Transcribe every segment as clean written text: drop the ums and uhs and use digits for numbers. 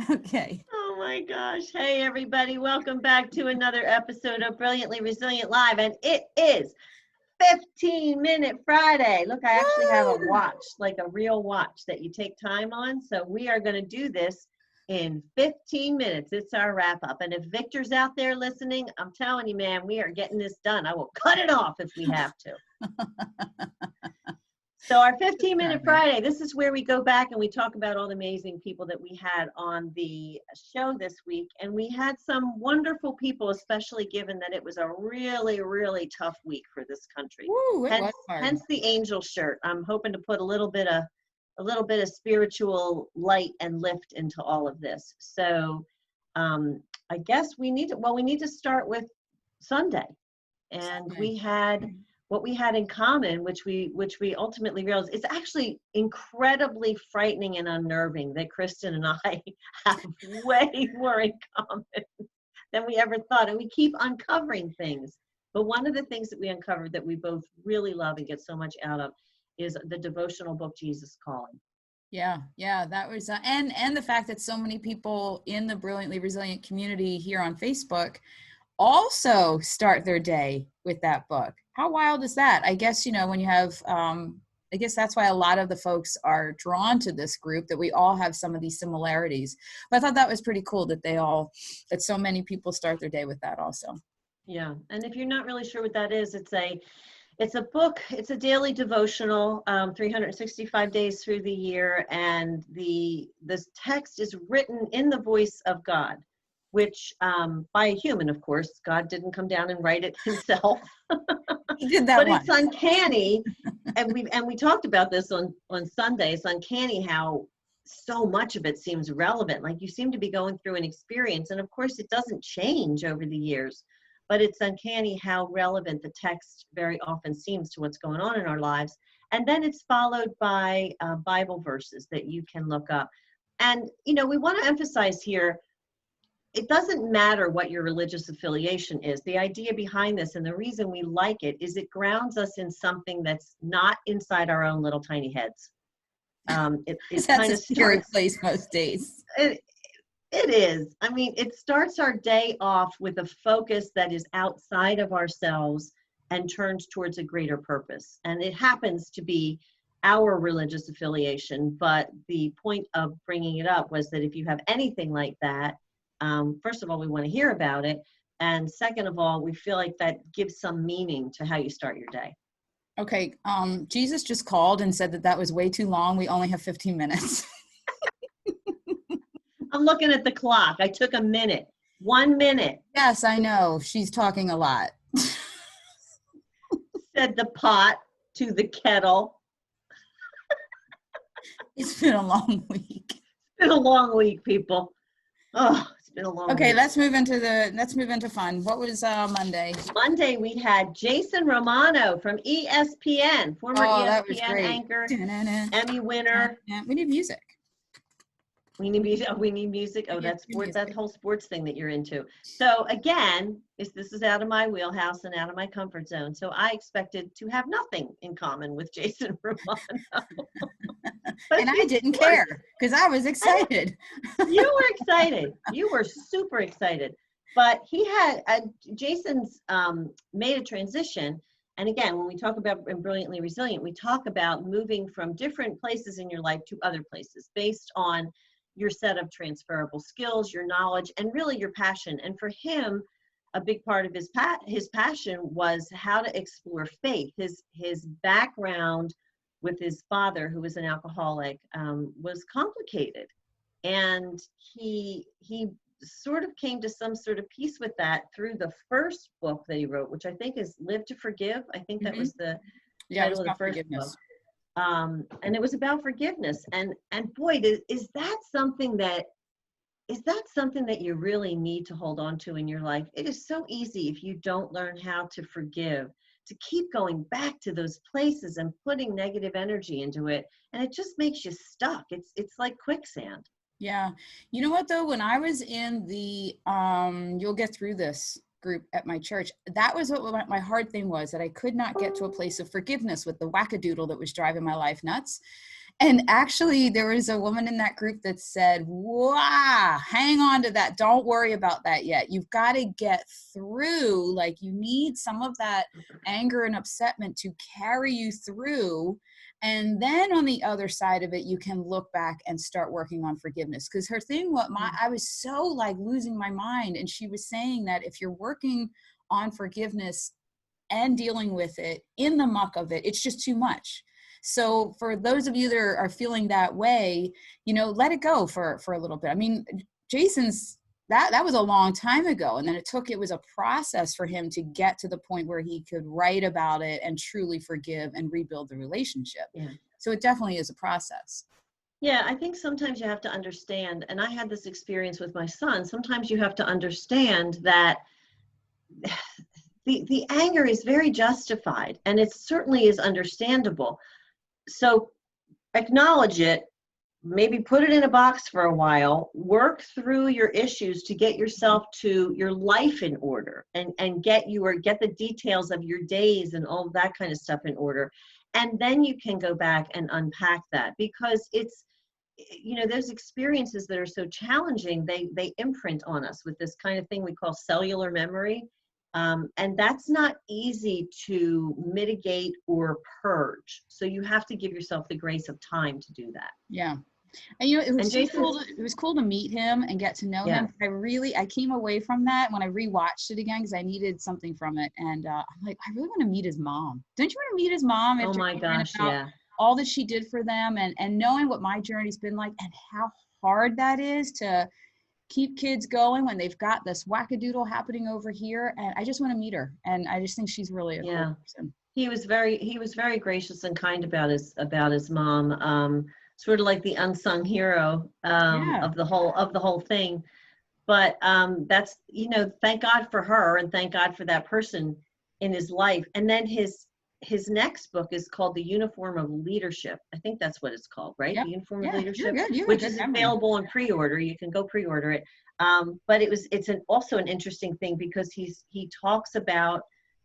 Okay. Oh my gosh. Hey, everybody. Welcome back to another episode of Brilliantly Resilient Live. And it is 15-minute Friday. Look, I actually have a watch, like a real watch that you take time on. So we are going to do this in 15 minutes. It's our wrap up. And if Victor's out there listening, I'm telling you, man, we are getting this done. I will cut it off if we have to. So our 15-minute Friday, this is where we go back and we talk about all the amazing people that we had on the show this week. And we had some wonderful people, especially given that it was a really, really tough week for this country. Ooh, Hence the angel shirt. I'm hoping to put a little bit of spiritual light and lift into all of this. So I guess we need to start with Sunday. And we had what we had in common, which we ultimately realized, it's actually incredibly frightening and unnerving that Kristen and I have way more in common than we ever thought. And we keep uncovering things. But one of the things that we uncovered that we both really love and get so much out of is the devotional book, Jesus Calling. Yeah, that was, and the fact that so many people in the Brilliantly Resilient community here on Facebook also start their day with that book. How wild is that? I guess, when you have, I guess that's why a lot of the folks are drawn to this group, that we all have some of these similarities. But I thought that was pretty cool that so many people start their day with that also. Yeah. And if you're not really sure what that is, it's a book, it's a daily devotional, 365 days through the year. And this text is written in the voice of God, which by a human, of course. God didn't come down and write it himself. He did that but once. It's uncanny, and we talked about this on Sunday. It's uncanny how so much of it seems relevant. Like you seem to be going through an experience, and of course it doesn't change over the years, but it's uncanny how relevant the text very often seems to what's going on in our lives. And then it's followed by Bible verses that you can look up. And we want to emphasize here, it doesn't matter what your religious affiliation is. The idea behind this and the reason we like it is it grounds us in something that's not inside our own little tiny heads. That's kind of a scary place most days. It is. I mean, it starts our day off with a focus that is outside of ourselves and turns towards a greater purpose. And it happens to be our religious affiliation. But the point of bringing it up was that if you have anything like that, first of all, we want to hear about it. And second of all, we feel like that gives some meaning to how you start your day. Okay. Jesus just called and said that was way too long. We only have 15 minutes. I'm looking at the clock. I took a minute. 1 minute. Yes, I know. She's talking a lot. Said the pot to the kettle. It's been a long week. It's been a long week, people. Oh, it's been a long Okay, week. let's move into fun. What was Monday? Monday, we had Jason Romano from ESPN, former ESPN anchor, Emmy winner. We need music. We need music. Oh, we need music. Oh, that's sports. That whole sports thing that you're into. So again, this is out of my wheelhouse and out of my comfort zone. So I expected to have nothing in common with Jason Romano. And I didn't care because I was excited. You were excited. You were super excited. But Jason's made a transition. And again, when we talk about Brilliantly Resilient, we talk about moving from different places in your life to other places based on your set of transferable skills, your knowledge, and really your passion. And for him, a big part of his passion was how to explore faith. His background with his father, who was an alcoholic, was complicated. And he sort of came to some sort of peace with that through the first book that he wrote, which I think is Live to Forgive. I think that was the title of the first book. And it was about forgiveness. And boy, is that something that you really need to hold on to in your life? It is so easy if you don't learn how to forgive, to keep going back to those places and putting negative energy into it. And it just makes you stuck. It's like quicksand. Yeah. You know what, though? When I was in the You'll Get Through This group at my church, that was what my hard thing was, that I could not get to a place of forgiveness with the wackadoodle that was driving my life nuts. And actually, there was a woman in that group that said, wow, hang on to that. Don't worry about that yet. You've got to get through. Like, you need some of that anger and upsetment to carry you through. And then on the other side of it, you can look back and start working on forgiveness. Because her thing, I was so like losing my mind. And she was saying that if you're working on forgiveness and dealing with it in the muck of it, it's just too much. So for those of you that are feeling that way, let it go for a little bit. I mean, Jason's, that was a long time ago. And then it was a process for him to get to the point where he could write about it and truly forgive and rebuild the relationship. Yeah. So it definitely is a process. Yeah, I think sometimes you have to understand, and I had this experience with my son, sometimes you have to understand that the anger is very justified, and it certainly is understandable. So acknowledge it, maybe put it in a box for a while, work through your issues to get yourself to your life in order, and get the details of your days and all of that kind of stuff in order. And then you can go back and unpack that, because it's, those experiences that are so challenging, they imprint on us with this kind of thing we call cellular memory. And that's not easy to mitigate or purge. So you have to give yourself the grace of time to do that. Yeah. And it was Jason, it was cool to meet him and get to know him. I came away from that when I rewatched it again because I needed something from it. And I'm like, I really want to meet his mom. Don't you want to meet his mom? Oh my gosh, yeah. All that she did for them, and knowing what my journey's been like and how hard that is to keep kids going when they've got this wackadoodle happening over here. And I just want to meet her. And I just think she's really a cool person. He was very gracious and kind about his mom. Sort of like the unsung hero of the whole thing. But that's, thank God for her, and thank God for that person in his life. And then his next book is called The Uniform of Leadership. I think that's what it's called, right? Yep. The Uniform of Leadership, which is available in pre-order. You can go pre-order it. But it's also an interesting thing, because he talks about,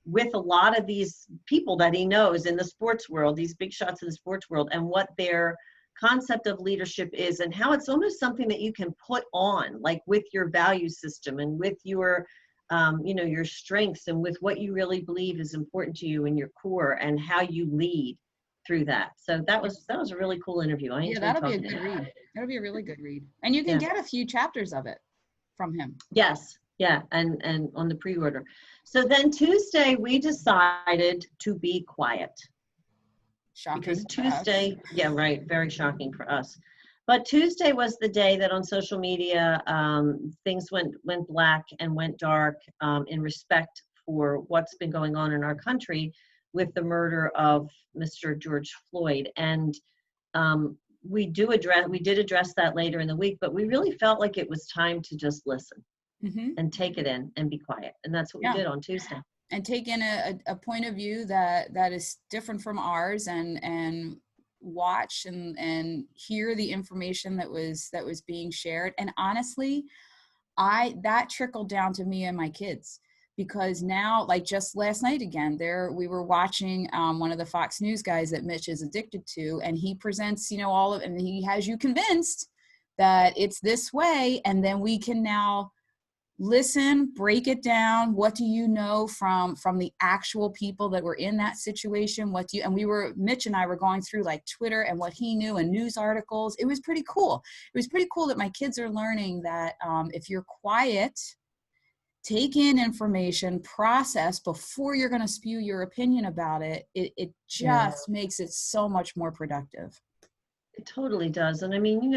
with a lot of these people that he knows in the sports world, these big shots in the sports world, and what their concept of leadership is, and how it's almost something that you can put on, like with your value system and with your your strengths, and with what you really believe is important to you in your core, and how you lead through that. So that was a really cool interview. That'll be a good read. That'll be a really good read. And you can get a few chapters of it from him. Yes. Yeah. And on the pre-order. So then Tuesday we decided to be quiet. Shocking. Because Tuesday, very shocking for us. But Tuesday was the day that on social media, things went black and went dark in respect for what's been going on in our country with the murder of Mr. George Floyd. And we did address that later in the week, but we really felt like it was time to just listen and take it in and be quiet. And that's what we did on Tuesday. And take in a point of view that is different from ours, and watch and hear the information that was being shared. And honestly, that trickled down to me and my kids, because now, like just last night again, we were watching one of the Fox News guys that Mitch is addicted to, and he presents, and he has you convinced that it's this way, and then we can now listen, break it down. What do you know from the actual people that were in that situation? Mitch and I were going through like Twitter and what he knew and news articles. It was pretty cool. It was pretty cool that my kids are learning that if you're quiet, take in information, process before you're going to spew your opinion about it, it just makes it so much more productive. It totally does. And I mean,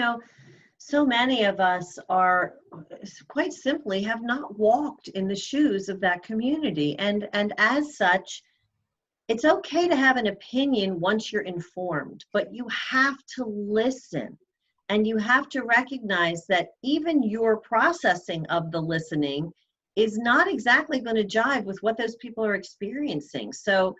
so many of us are, quite simply, have not walked in the shoes of that community. And as such, it's okay to have an opinion once you're informed, but you have to listen. And you have to recognize that even your processing of the listening is not exactly going to jive with what those people are experiencing. So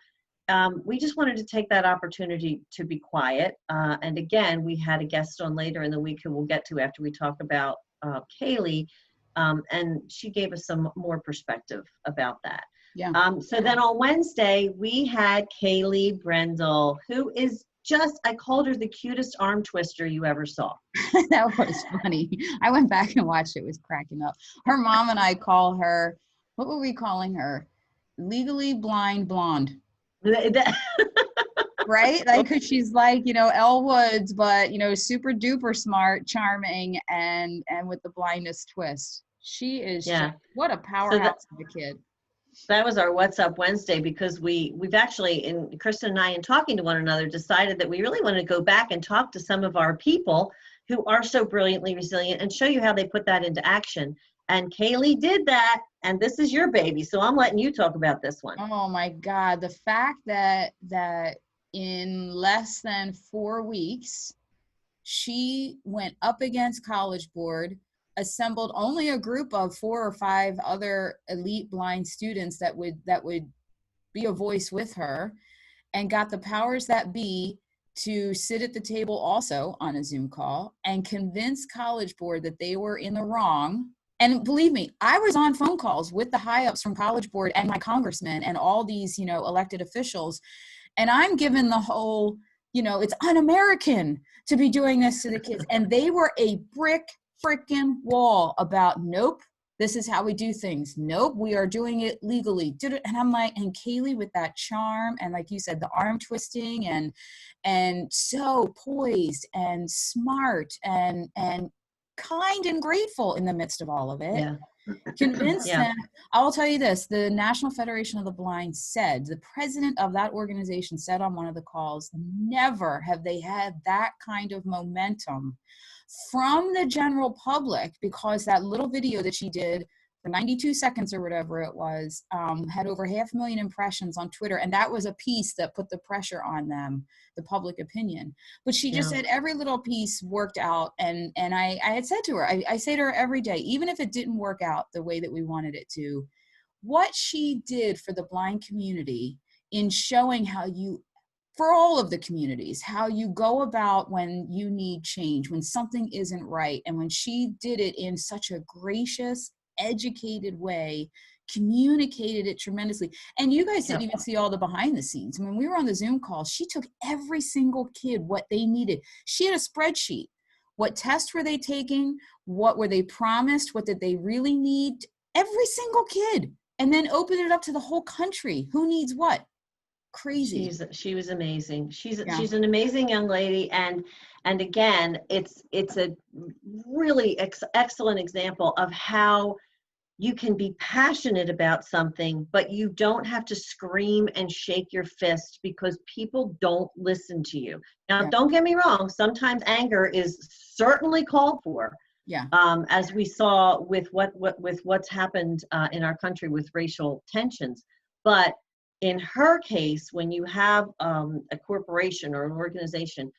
we just wanted to take that opportunity to be quiet. And again, we had a guest on later in the week who we'll get to after we talk about Kaylee. And she gave us some more perspective about that. Yeah. So then on Wednesday, we had Kaylee Brendel, who is I called her the cutest arm twister you ever saw. That was funny. I went back and watched it. It was cracking up. Her mom and I call her, what were we calling her? Legally blind blonde. Right? Like, cause she's like, Elle Woods, but super duper smart, charming, and with the blindness twist. She is Yeah. what a So powerhouse of a kid. that was our What's Up Wednesday, because we've actually, in Kristen and I, in talking to one another, decided that we really want to go back and talk to some of our people who are so brilliantly resilient and show you how they put that into action. And Kaylee did that, and this is your baby, so I'm letting you talk about this one. Oh my God. The fact that in less than 4 weeks, she went up against College Board, assembled only a group of 4 or 5 other elite blind students that would be a voice with her, and got the powers that be to sit at the table also on a Zoom call and convince College Board that they were in the wrong. And believe me, I was on phone calls with the high ups from College Board and my congressman and all these, elected officials. And I'm given the whole, it's un-American to be doing this to the kids. And they were a brick freaking wall about, nope, this is how we do things. Nope, we are doing it legally. And I'm like, and Kaylee with that charm and, like you said, the arm twisting and so poised and smart and kind and grateful in the midst of all of it. Yeah. Convince Yeah. them. I'll tell you this, the National Federation of the Blind said, the president of that organization said on one of the calls, never have they had that kind of momentum from the general public, because that little video that she did for 92 seconds or whatever it was, had over 500,000 impressions on Twitter. And that was a piece that put the pressure on them, the public opinion. But she just said every little piece worked out. And I had said to her, I say to her every day, even if it didn't work out the way that we wanted it to, what she did for the blind community in showing how you, for all of the communities, how you go about when you need change, when something isn't right. And when she did it in such a gracious, educated way, communicated it tremendously. And you guys didn't even see all the behind the scenes. When we were on the Zoom call, she took every single kid what they needed. She had a spreadsheet. What tests were they taking? What were they promised? What did they really need? Every single kid. And then open it up to the whole country. Who needs what? Crazy. She was amazing. She's an amazing young lady, and again, it's a really excellent example of how you can be passionate about something, but you don't have to scream and shake your fist because people don't listen to you. Now, don't get me wrong, sometimes anger is certainly called for. Yeah. As we saw with what's happened in our country with racial tensions. But in her case, when you have a corporation or an organization,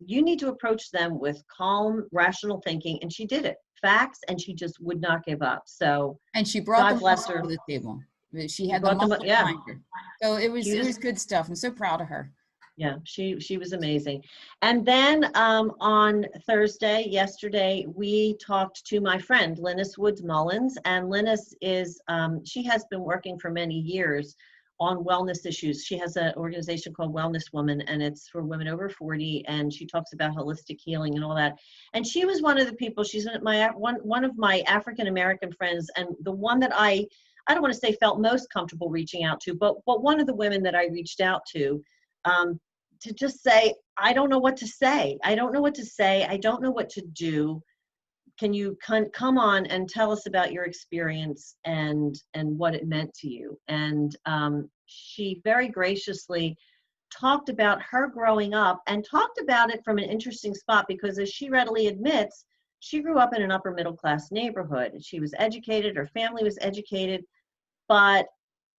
you need to approach them with calm, rational thinking, and she did it. Facts, and she just would not give up. So, and she brought God the bless muscle her to the table. She had the muscle behind her. So it was good stuff. I'm so proud of her. Yeah, she was amazing. And then on Thursday, yesterday, we talked to my friend Linus Woods Mullins, and Linus is she has been working for many years on wellness issues. She has an organization called Wellness Woman, and it's for women over 40, and she talks about holistic healing and all that. And she was one of the people, she's one of my African American friends, and the one that I don't want to say felt most comfortable reaching out to, but one of the women that I reached out to just say, I don't know what to say. I don't know what to say. I don't know what to do. Can you come on and tell us about your experience and what it meant to you? And she very graciously talked about her growing up, and talked about it from an interesting spot, because as she readily admits, she grew up in an upper middle class neighborhood. She was educated, her family was educated, but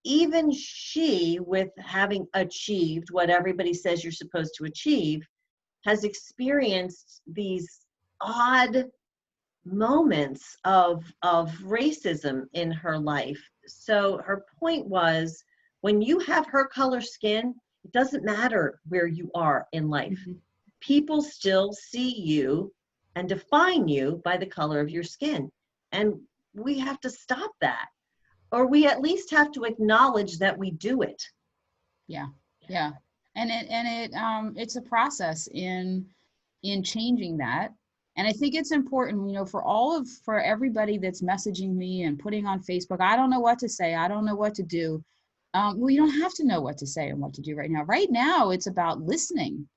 even she, with having achieved what everybody says you're supposed to achieve, has experienced these odd moments of racism in her life. So her point was, when you have her color skin, it doesn't matter where you are in life. Mm-hmm. People still see you and define you by the color of your skin. And we have to stop that. Or we at least have to acknowledge that we do it. Yeah. Yeah. It's a process in changing that. And I think it's important, you know, for everybody that's messaging me and putting on Facebook, I don't know what to say, I don't know what to do. Well, you don't have to know what to say and what to do right now. Right now, it's about listening.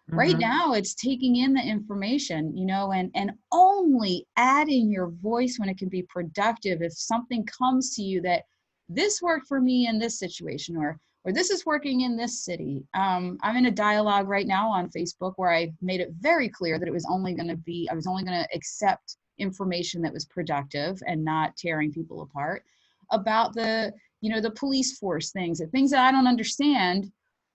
Right Mm-hmm. now, it's taking in the information, you know, and only adding your voice when it can be productive. If something comes to you that this worked for me in this situation, or this is working in this city. I'm in a dialogue right now on Facebook where I made it very clear that I was only going to accept information that was productive and not tearing people apart, about the police force things, the things that I don't understand,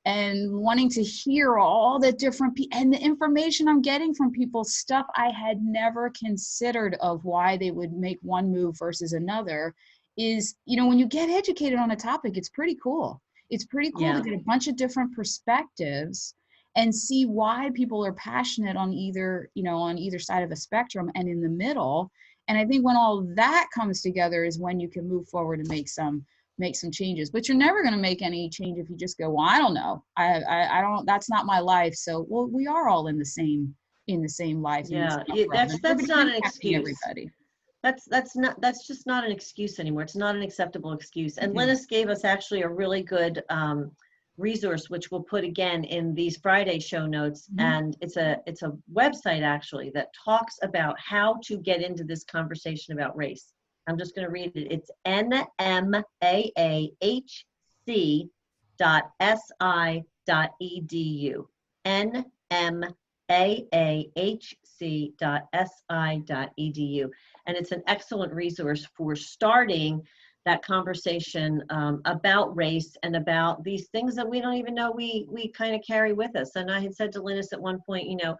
and wanting to hear all the different and the information I'm getting from people, stuff I had never considered of why they would make one move versus another. Is, you know, when you get educated on a topic, it's pretty cool. It's pretty cool to Yeah. get a bunch of different perspectives and see why people are passionate on either, you know, on either side of a spectrum and in the middle. And I think when all that comes together is when you can move forward and make some changes. But you're never going to make any change if you just go, well, I don't know, I don't, that's not my life. So, well, we are all in the same life, in the Yeah. same umbrella. That's Everybody's not an impacting excuse. everybody. That's just not an excuse anymore. It's not an acceptable excuse. And Mhm. Linus gave us actually a really good resource, which we'll put again in these Friday show notes. Mhm. And it's a website actually that talks about how to get into this conversation about race. I'm just going to read it. It's nmaahc.si.edu. nmaahc.si.edu. And it's an excellent resource for starting that conversation about race and about these things that we don't even know we kind of carry with us. And I had said to Linus at one point, you know,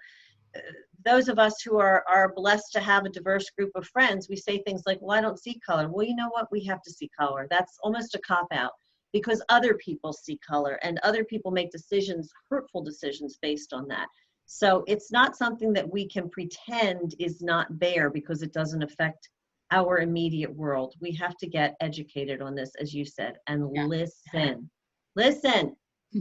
those of us who are blessed to have a diverse group of friends, we say things like, well, I don't see color. Well, you know what? We have to see color. That's almost a cop-out, because other people see color and other people make decisions, hurtful decisions based on that. So it's not something that we can pretend is not there because it doesn't affect our immediate world. We have to get educated on this, as you said, and Yeah. listen. Listen. So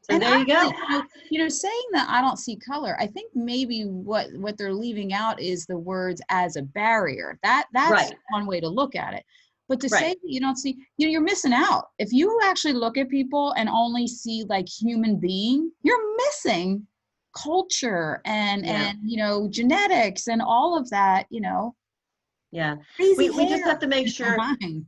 And there you go. honestly, you know, saying that I don't see color, I think maybe what they're leaving out is the words "as a barrier." That's Right. one way to look at it. But to say Right. that you don't see, you know, you're missing out. If you actually look at people and only see like human being, you're missing culture Yeah. and you know, genetics and all of that. You know, Yeah. crazy We just have hair to make in my sure mind.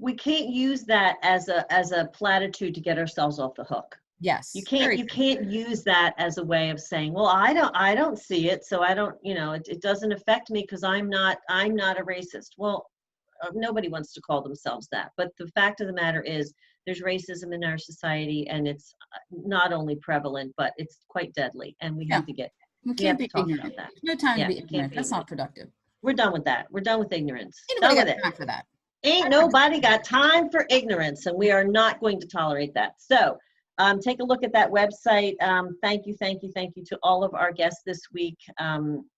we can't use that as a platitude to get ourselves off the hook. Yes, very You true. can't use that as a way of saying, well, I don't see it, so I don't, you know, it doesn't affect me because I'm not a racist. Well, nobody wants to call themselves that, but the fact of the matter is there's racism in our society, and it's not only prevalent, but it's quite deadly, and Yeah, we we can't have to be talk about ignorant. that. There's no time to Yeah, be we can't ignorant. be That's ignorant. not productive. We're done with that. We're done with ignorance. Anybody Done got with it. time for that? Ain't nobody got time for ignorance, and we are not going to tolerate that. So take a look at that website. Thank you to all of our guests this week.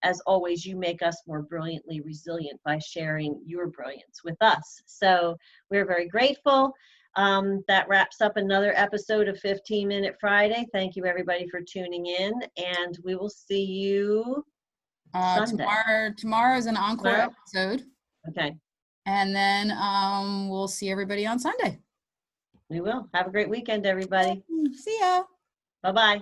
As always, you make us more brilliantly resilient by sharing your brilliance with us. So we're very grateful. That wraps up another episode of 15-Minute Friday. Thank you, everybody, for tuning in, and we will see you Sunday. Tomorrow is an encore Tomorrow? episode, Okay, and then we'll see everybody on Sunday. we will. Have a great weekend, everybody. See ya. Bye-bye.